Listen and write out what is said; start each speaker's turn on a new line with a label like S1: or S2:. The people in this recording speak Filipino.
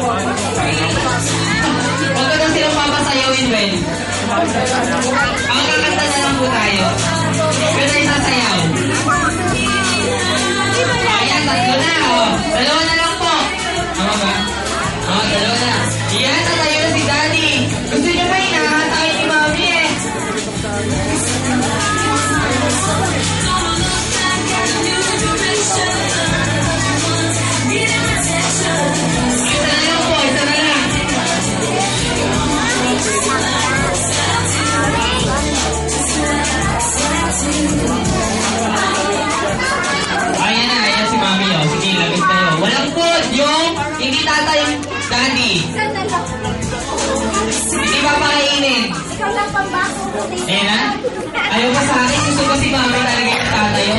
S1: Huwag ko na silang papasayawin, Well. Ang kakanta na lang po tayo. Pero tayo sasayaw. Ayan, tatlo na. Dalawa na lang po. Tama ba? Dalawa na. Yan, tatayo na si Daddy. Gusto niyo ba hinahatakin ni Mami eh? Hindi tatayong Daddy. Hindi papakainin.
S2: Ikaw lang pambako.
S1: Ayan na? Ayaw ka sa akin. Gusto ko si Mami talaga yung tatayo.